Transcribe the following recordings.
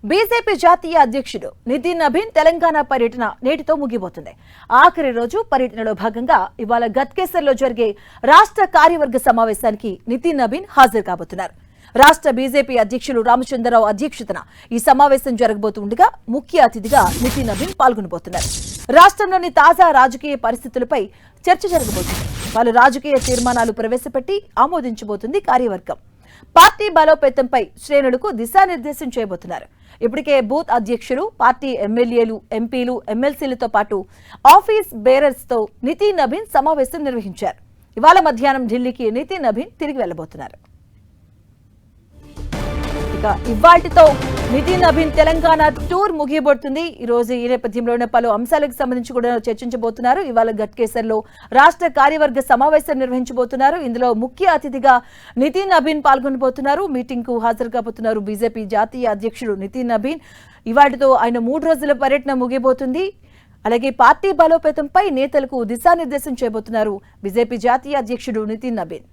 BJP జాతీయ అధ్యక్షుడు నితిన్ నబీన్ తెలంగాణ పర్యటన నేటితో ముగిపోతుంది. ఆఖరి రోజు పర్యటనలో భాగంగా ఇవాళ గట్కేసర్లో జరిగే రాష్ట్ర కార్యవర్గ సమావేశానికి నితిన్ నబీన్ హాజరు కాబోతున్నారు. రాష్ట్ర బీజేపీ అధ్యక్షులు రామచంద్రరావు అధ్యక్షతన ఈ సమావేశం జరగబోతుండగా ముఖ్య అతిథిగా నితిన్ నబీన్ పాల్గొనబోతున్నారు. రాష్ట్రంలోని తాజా రాజకీయ పరిస్థితులపై చర్చ జరగబోతుంది. పలు రాజకీయ తీర్మానాలు ప్రవేశపెట్టి ఆమోదించబోతుంది కార్యవర్గం. పార్టీ బలోపేతంపై శ్రేణులకు దిశానిర్దేశం చేయబోతున్నారు. ఇప్పటికే బూత్ అధ్యక్షులు, పార్టీ ఎమ్మెల్యేలు, ఎంపీలు, ఎమ్మెల్సీలతో పాటు ఆఫీస్ బేరర్స్ తో నితిన్ నబీన్ సమావేశం నిర్వహించారు. ఇవాళ మధ్యాహ్నం ఢిల్లీకి నితిన్ నబీన్ తిరిగి వెళ్లబోతున్నారు. ఇక ఇవాల్టితో నితిన్ నబీన్ తెలంగాణ టూర్ ముగియబోతుంది. ఈ రోజు ఈ నేపథ్యంలోనే పలు అంశాలకు సంబంధించి కూడా చర్చించబోతున్నారు. ఇవాళ గట్కేసర్లో రాష్ట్ర కార్యవర్గ సమావేశం నిర్వహించబోతున్నారు. ఇందులో ముఖ్య అతిథిగా నితిన్ నబీన్ పాల్గొనబోతున్నారు. మీటింగ్ కు హాజరు కాబోతున్నారు బీజేపీ జాతీయ అధ్యక్షుడు నితిన్ నబీన్. ఇవాటితో ఆయన 3 రోజుల పర్యటన ముగియబోతుంది. అలాగే పార్టీ బలోపేతంపై నేతలకు దిశానిర్దేశం చేయబోతున్నారు బీజేపీ జాతీయ అధ్యక్షుడు నితిన్ నబీన్.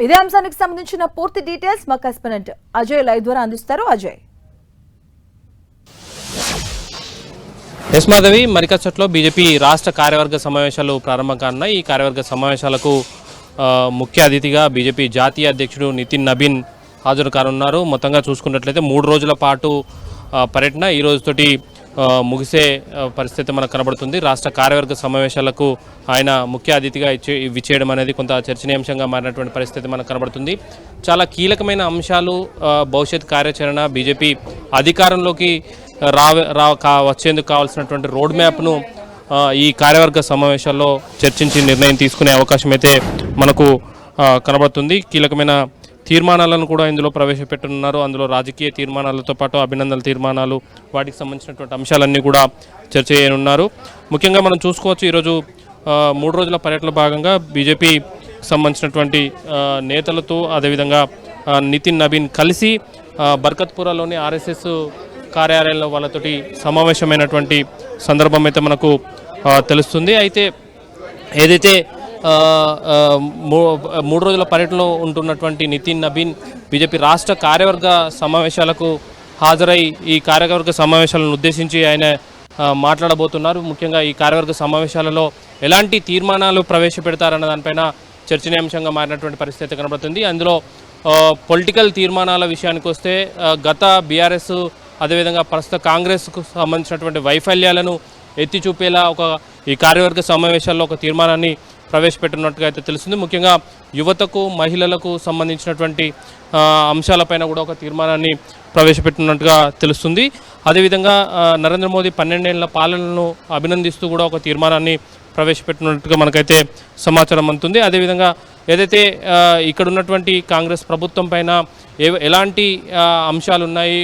ఇదే అంశానికి సంబంధించిన పూర్తి డీటెయిల్స్ మా కరెస్పాండెంట్ అజయ్ లైవ్ ద్వారా అందిస్తారు. అజయ్. ఎస్ మాధవి, మరికచ్చట్లో బీజేపీ రాష్ట్ర కార్యవర్గ సమావేశాలు ప్రారంభం కానున్నాయి. ఈ కార్యవర్గ సమావేశాలకు ముఖ్య అతిథిగా బీజేపీ జాతీయ అధ్యక్షుడు నితిన్ నబీన్ హాజరు కానున్నారు. మొత్తంగా చూసుకున్నట్లయితే 3 రోజుల పాటు పర్యటన ఈ రోజుతోటి ముగిసే పరిస్థితి మనకు కనబడుతుంది. రాష్ట్ర కార్యవర్గ సమావేశాలకు ఆయన ముఖ్య అతిథిగా విచ్చేయడం అనేది కొంత చర్చనీయాంశంగా మారినటువంటి పరిస్థితి మనకు కనబడుతుంది. చాలా కీలకమైన అంశాలు, భవిష్యత్ కార్యాచరణ, బీజేపీ అధికారంలోకి వచ్చేందుకు కావాల్సినటువంటి రోడ్ మ్యాప్ను ఈ కార్యవర్గ సమావేశాల్లో చర్చించి నిర్ణయం తీసుకునే అవకాశం అయితే మనకు కనబడుతుంది. కీలకమైన తీర్మానాలను కూడా ఇందులో ప్రవేశపెట్టనున్నారు. అందులో రాజకీయ తీర్మానాలతో పాటు అభినందన తీర్మానాలు, వాటికి సంబంధించినటువంటి అంశాలన్నీ కూడా చర్చ చేయనున్నారు. ముఖ్యంగా మనం చూసుకోవచ్చు, ఈరోజు 3 రోజుల పర్యటనలో భాగంగా బీజేపీ సంబంధించినటువంటి నేతలతో అదేవిధంగా నితిన్ నబీన్ కలిసి బర్కత్పురాలోని ఆర్ఎస్ఎస్ కార్యాలయంలో వాళ్ళతోటి సమావేశమైనటువంటి సందర్భం అయితే మనకు తెలుస్తుంది. అయితే ఏదైతే 3 రోజుల పర్యటనలో ఉంటున్నటువంటి నితిన్ నబీన్ బీజేపీ రాష్ట్ర కార్యవర్గ సమావేశాలకు హాజరై ఈ కార్యవర్గ సమావేశాలను ఉద్దేశించి ఆయన మాట్లాడబోతున్నారు. ముఖ్యంగా ఈ కార్యవర్గ సమావేశాలలో ఎలాంటి తీర్మానాలు ప్రవేశపెడతారన్న దానిపైన చర్చనీయాంశంగా మారినటువంటి పరిస్థితి కనబడుతుంది. అందులో పొలిటికల్ తీర్మానాల విషయానికి వస్తే గత బీఆర్ఎస్ అదేవిధంగా ప్రస్తుత కాంగ్రెస్కు సంబంధించినటువంటి వైఫల్యాలను ఎత్తి చూపేలా ఈ కార్యవర్గ సమావేశాల్లో ఒక తీర్మానాన్ని ప్రవేశపెట్టినట్టుగా అయితే తెలుస్తుంది. ముఖ్యంగా యువతకు, మహిళలకు సంబంధించినటువంటి అంశాలపైన కూడా ఒక తీర్మానాన్ని ప్రవేశపెట్టినట్టుగా తెలుస్తుంది. అదేవిధంగా నరేంద్ర మోదీ 12 ఏళ్ల పాలనను అభినందిస్తూ కూడా ఒక తీర్మానాన్ని ప్రవేశపెట్టినట్టుగా మనకైతే సమాచారం అందుతుంది. అదేవిధంగా ఏదైతే ఇక్కడ ఉన్నటువంటి కాంగ్రెస్ ప్రభుత్వం పైన ఎలాంటి అంశాలు ఉన్నాయి,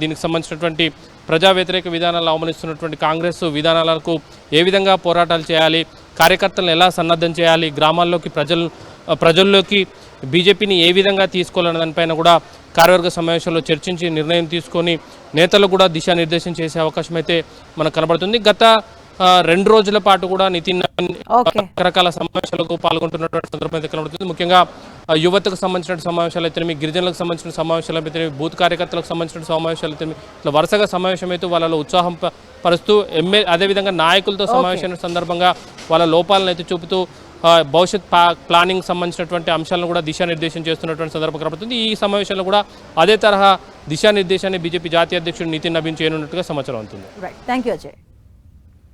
దీనికి సంబంధించినటువంటి ప్రజా వ్యతిరేక విధానాలు అవమనిస్తున్నటువంటి కాంగ్రెస్ విధానాలకు ఏ విధంగా పోరాటాలు చేయాలి, కార్యకర్తలను ఎలా సన్నద్ధం చేయాలి, గ్రామాల్లోకి ప్రజల్లోకి బీజేపీని ఏ విధంగా తీసుకోవాలన్న దానిపైన కూడా కార్యవర్గ సమావేశంలో చర్చించి నిర్ణయం తీసుకొని నేతలు కూడా దిశానిర్దేశం చేసే అవకాశం అయితే మనకు కనబడుతుంది. గత 2 రోజుల పాటు కూడా నితిన్ రకరకాల సమావేశాలకు పాల్గొంటున్నటువంటి సందర్భం అయితే కనబడుతుంది. ముఖ్యంగా యువతకు సంబంధించిన సమావేశాలు అయితే, గిరిజనులకు సంబంధించిన సమావేశాలు అయితే, బూత్ కార్యకర్తలకు సంబంధించిన సమావేశాలు అయితే, ఇట్లా వరుసగా సమావేశం అయితే వాళ్ళలో ఉత్సాహం పరుస్తూ అదేవిధంగా నాయకులతో సమావేశం సందర్భంగా వాళ్ళ లోపాలను అయితే చూపుతూ భవిష్యత్ ప్లానింగ్ సంబంధించినటువంటి అంశాలను కూడా దిశానిర్దేశం చేస్తున్నటువంటి సందర్భం కనబడుతుంది. ఈ సమావేశంలో కూడా అదే తరహా దిశానిర్దేశాన్ని బీజేపీ జాతీయ అధ్యక్షుడు నితిన్ నబీన్ చేయనున్నట్టుగా సమాచారం అవుతుంది. Thank you Ajay.